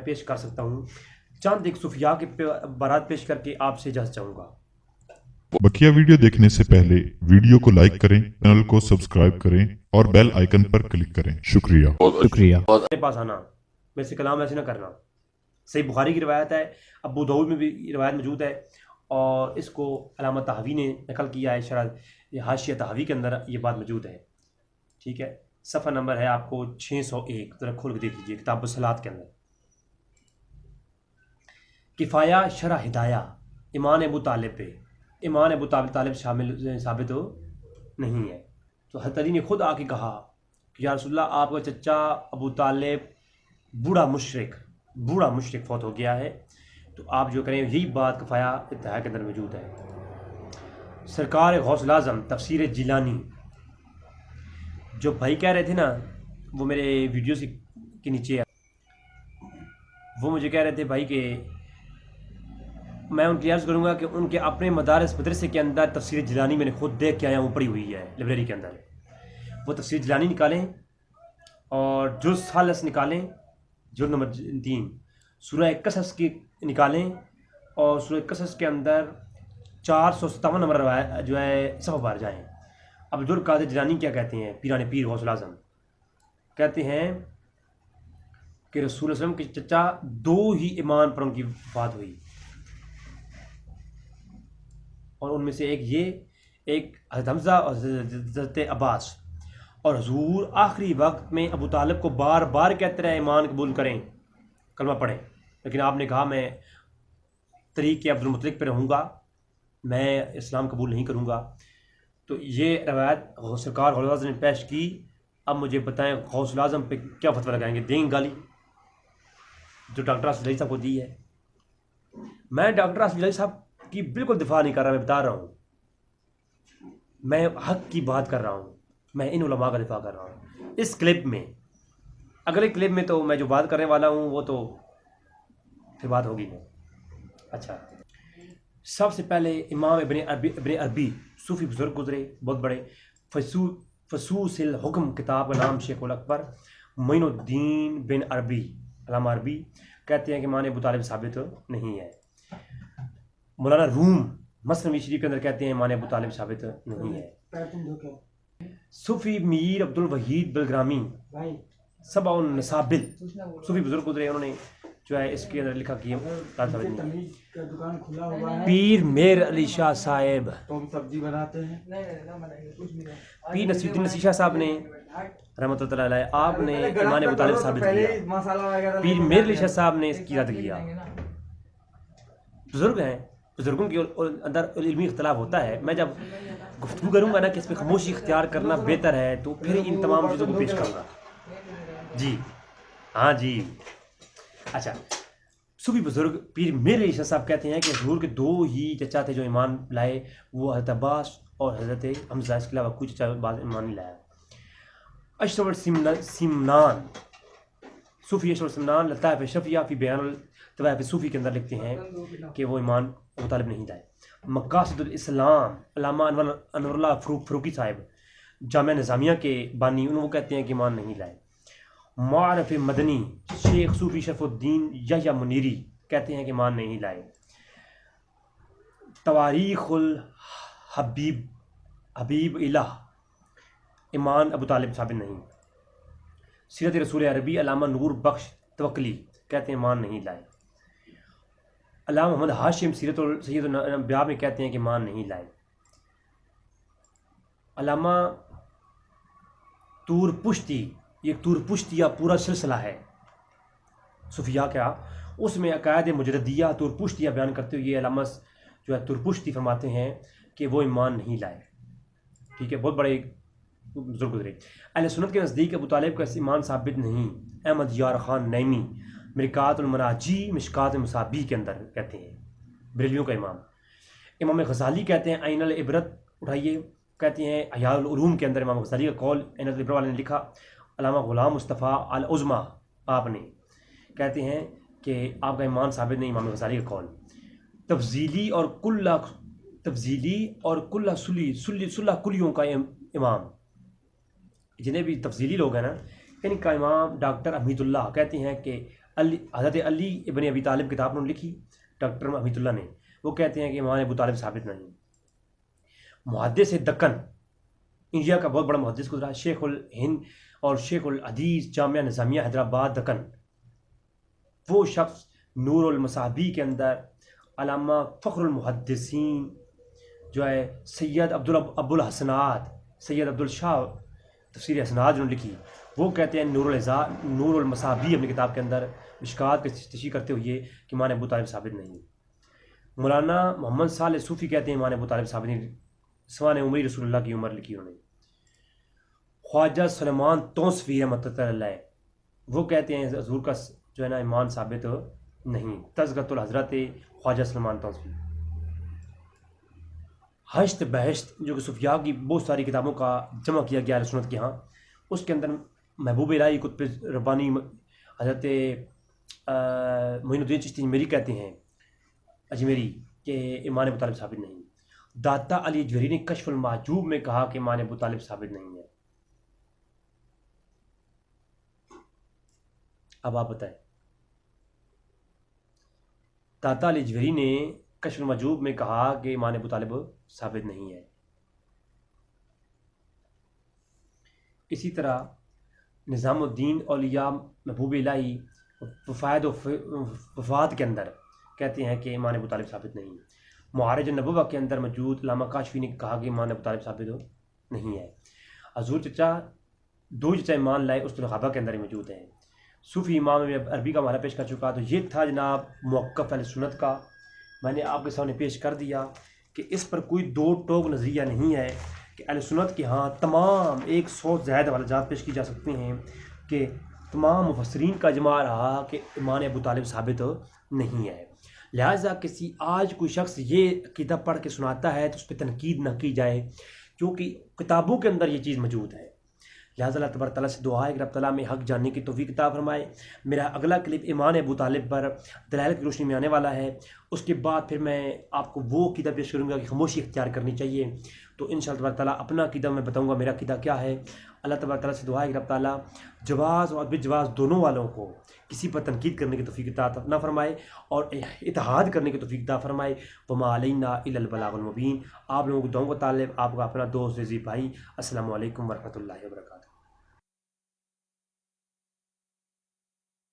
پیش کر سکتا ہوں، چند ایک صوفیاء کے بارات پیش کر کے آپ سے اجازت چاہوں گا۔ بقیہ ویڈیو دیکھنے سے پہلے ویڈیو کو لائک کریں، چینل کو سبسکرائب کریں اور بیل آئیکن پر کلک کریں۔ شکریہ۔ میرے پاس آنا، میرے سے کلام ایسے نہ کرنا۔ صحیح بخاری کی روایت ہے، ابو داؤد میں بھی روایت موجود ہے، اور اس کو علامہ طحاوی نے نقل کیا ہے، شرح حاشیہ طحاوی کے اندر یہ بات موجود ہے۔ ٹھیک ہے، صفحہ نمبر ہے آپ کو 601، ذرا کھول کے دیکھ لیجیے کتاب الصلاۃ کے اندر۔ کفایہ شرح ہدایہ ایمان ابو طالب پہ، ایمان ابو طالب شامل ثابت ہو نہیں ہے۔ تو حضرت علی نے خود آ کے کہا کہ یا رسول اللہ، آپ کا چچا ابو طالب بوڑھا مشرک فوت ہو گیا ہے، تو آپ جو کریں یہی بات کفایہ ہدایہ کے اندر موجود ہے۔ سرکار غوث الاعظم تفسیر جیلانی، جو بھائی کہہ رہے تھے نا، وہ میرے ویڈیوز کے نیچے ہے، وہ مجھے کہہ رہے تھے بھائی کہ میں ان کی عرض کروں گا کہ ان کے اپنے مدرسے کے اندر تفسیر جیلانی میں نے خود دیکھ کے آیا ہوں، پڑھی ہوئی ہے لائبریری کے اندر۔ وہ تفسیر جیلانی نکالیں اور جز ثالث نکالیں، جز نمبر 3 سورہ قصص کی نکالیں، اور سورہ قصص کے اندر 457 نمبر جو ہے صفحہ پر جائیں۔ عبد القادر جیلانی کیا کہتے ہیں، پیران پیر غوث الاعظم کہتے ہیں کہ رسول اللہ علیہ وسلم کے چچا 2 ہی ایمان پر ان کی وفات ہوئی، اور ان میں سے ایک حضرت حمزہ اور حضرت عباس، اور حضور آخری وقت میں ابو طالب کو بار بار کہتے رہے ایمان قبول کریں، کلمہ پڑھیں، لیکن آپ نے کہا میں طریق عبد المطلق پہ رہوں گا، میں اسلام قبول نہیں کروں گا۔ تو یہ روایت سرکار غوث الاعظم نے پیش کی۔ اب مجھے بتائیں غوث الاعظم پہ کیا فتویٰ لگائیں گے؟ دیں گالی جو ڈاکٹر آصف جلالی صاحب کو دی ہے۔ میں ڈاکٹر آصف جلالی صاحب کی بالکل دفاع نہیں کر رہا، میں بتا رہا ہوں، میں حق کی بات کر رہا ہوں، میں ان علماء کا دفاع کر رہا ہوں۔ اس کلپ میں، اگلے کلپ میں تو میں جو بات کرنے والا ہوں وہ تو پھر بات ہوگی نہیں۔ اچھا، سب سے پہلے امام ابن عربی صوفی بزرگ گزرے، بہت بڑے، فصوص الحکم کتاب کا نام شیخ الاکبر معین الدین بن عربی، علامہ عربی کہتے ہیں کہ ایمان ابو طالب ثابت نہیں ہے۔ مولانا روم مثنوی شریف کے اندر کہتے ہیں ایمان ابو طالب ثابت نہیں ہے۔ صوفی میر عبد الوحید بلگرامی سبع النسابل صوفی بزرگ گزرے، انہوں نے جو ہے اس کے اندر لکھا کہ پیر میر علی شاہ صاحب، پیر نصیر الدین نصیر شاہ صاحب نے رحمۃ اللہ علیہ، آپ نے ایمان ابو طالب ثابت کیا، پیر میر علی شاہ صاحب نے اس کی رد کیا۔ بزرگ ہیں، بزرگوں کے اندر علمی اختلاف ہوتا ہے۔ میں جب گفتگو کروں گا نا کہ اس پہ خاموشی اختیار کرنا بہتر ہے، تو پھر ان تمام چیزوں کو پیش کروں گا۔ جی ہاں جی، اچھا، صوفی بزرگ پیر میر علی شاہ صاحب کہتے ہیں کہ حضور کے 2 ہی چچا تھے جو ایمان لائے، وہ حضرت عباس اور حضرت حمزہ، اس کے علاوہ کوئی چچا ایمان نہیں لایا۔ اشرف السمنان، صوفی اشرف السمنان لطائف شفیہ فی بیان الطوائف صوفی کے اندر لکھتے ہیں کہ وہ ایمان ابو طالب نہیں لائے۔ مقاصد الاسلام، علامہ انور اللہ فروقی صاحب جامعہ نظامیہ کے بانی، وہ کہتے ہیں کہ ایمان نہیں لائے۔ معارف مدنی شیخ صوفی شرف الدین یحییٰ منیری کہتے ہیں کہ ایمان نہیں لائے۔ تواریخ حبیب الہ، ایمان ابو طالب ثابت نہیں۔ سیرت رسول عربی علامہ نور بخش توکلی کہتے ہیں ایمان نہیں لائے۔ علامہ محمد ہاشم سیرت سید الانبیاء میں کہتے ہیں کہ ایمان نہیں لائے۔ علامہ طور پشتی، یہ طور پشتیہ پورا سلسلہ ہے صوفیاء کا، اس میں عقائد مجددیہ طور پشتیہ بیان کرتے ہوئے یہ علامہ جو ہے طور پشتی فرماتے ہیں کہ وہ ایمان نہیں لائے۔ ٹھیک ہے، بہت بڑے بزرگ گزرے۔ اہل سنت کے نزدیک ابو طالب کا ایمان ثابت نہیں۔ احمد یار خان نعیمی مرکات المراجی مشکات مصابیح کے اندر کہتے ہیں، بریلویوں کا امام۔ امام غزالی کہتے ہیں عین العبرت اٹھائیے، کہتے ہیں احیاء العلوم کے اندر امام غزالی کا قول عین العبرت والے نے لکھا۔ علامہ غلام مصطفیٰ العظمیٰ آپ نے کہتے ہیں کہ آپ کا ایمان ثابت نہیں، امام غزالی کا قول۔ تفضیلی اور کلہ صلح کلیوں کا امام، جنہیں بھی تفضیلی لوگ ہیں نا، ان کا امام ڈاکٹر حمید اللہ کہتے ہیں کہ حضرت علی ابن ابی طالب کتاب انہوں نے لکھی ڈاکٹر حمید اللہ نے، وہ کہتے ہیں کہ امام ابو طالب ثابت نہیں۔ محدث دکن انڈیا کا بہت بڑا محدث گزرا، شیخ الہند اور شیخ الحدیث جامعہ نظامیہ حیدرآباد دکن، وہ شخص نور المصابی کے اندر علامہ فخر المحدثین جو ہے سید ابو الحسنات سید عبدالشاہ تفسیر حسنات جنہوں نے لکھی، وہ کہتے ہیں نور المصابی اپنی کتاب کے اندر مشکات کی تشریح کرتے ہوئے کہ امام ابو طالب ثابت نہیں۔ مولانا محمد صالح صوفی کہتے ہیں امام ابو طالب ثابت نہیں، سوانح عمری رسول اللہ کی عمر لکھی انہوں نے۔ خواجہ سلیمان توسفی رحمۃ اللہ علیہ وہ کہتے ہیں حضور کا جو ہے نا ایمان ثابت نہیں، تذکرۃ الحضرت خواجہ سلیمان توسفی۔ ہشت بہشت جو کہ صوفیاء کی بہت ساری کتابوں کا جمع کیا گیا ہے سنت کے ہاں، اس کے اندر محبوب الہی قطب ربانی حضرت معین الدین چشتی اجمیری کہتے ہیں اجمیری کہ امام ابو طالب ثابت نہیں۔ داتا علی اجمیری نے کشف المحجوب میں کہا کہ امام ابو طالب ثابت نہیں ہے۔ اب آپ بتائیں، داتا علی اجمیری نے کشف المحجوب میں کہا کہ امام ابو طالب ثابت نہیں ہے۔ اسی طرح نظام الدین اولیاء محبوب الہی وفاد و وفات کے اندر کہتے ہیں کہ امام ابو طالب ثابت نہیں۔ معارج النبوہ کے اندر موجود علامہ کاشفی نے کہا کہ امام ابو طالب ثابت نہیں ہے۔ حضور چچا دو چچا ایمان لائے اس الخابہ کے اندر ہی موجود ہیں۔ صوفی امام عربی کا حوالہ پیش کر چکا، تو یہ تھا جناب موقف اہل سنت کا، میں نے آپ کے سامنے پیش کر دیا کہ اس پر کوئی دو ٹوک نظریہ نہیں ہے کہ اہل سنت کے ہاں تمام 100 زائد حوالہ جات پیش کی جا سکتے ہیں کہ تمام مفسرین کا اجماع رہا کہ امام ابو طالب ثابت نہیں ہے۔ لہٰذا کسی آج کوئی شخص یہ عقیدہ پڑھ کے سناتا ہے تو اس پہ تنقید نہ کی جائے، کیونکہ کتابوں کے اندر یہ چیز موجود ہے۔ لہٰذا اللہ تبارک تعالیٰ سے دعا ہے کہ رب تعالیٰ میں حق جاننے کی توفیق عطا فرمائے۔ میرا اگلا کلپ امام ابو طالب پر دلائل کی روشنی میں آنے والا ہے، اس کے بعد پھر میں آپ کو وہ عقیدہ پیش کروں گا کہ خاموشی اختیار کرنی چاہیے، تو انشاءاللہ تبارک تعالیٰ اپنا عقیدہ میں بتاؤں گا میرا عقیدہ کیا ہے۔ اللہ تبارک تعالیٰ سے دعا ہے کہ رب تعالیٰ جواز اور بجواز دونوں والوں کو کسی پر تنقید کرنے کی توفیق عطا نہ فرمائے اور اتحاد کرنے کی توفیق عطا فرمائے۔ وما علینا الا البلاغ المبین۔ آپ لوگوں کو دعاؤں کا طالب، آپ کا اپنا دوست رضی بھائی۔ السلام علیکم ورحمۃ اللہ وبرکاتہ۔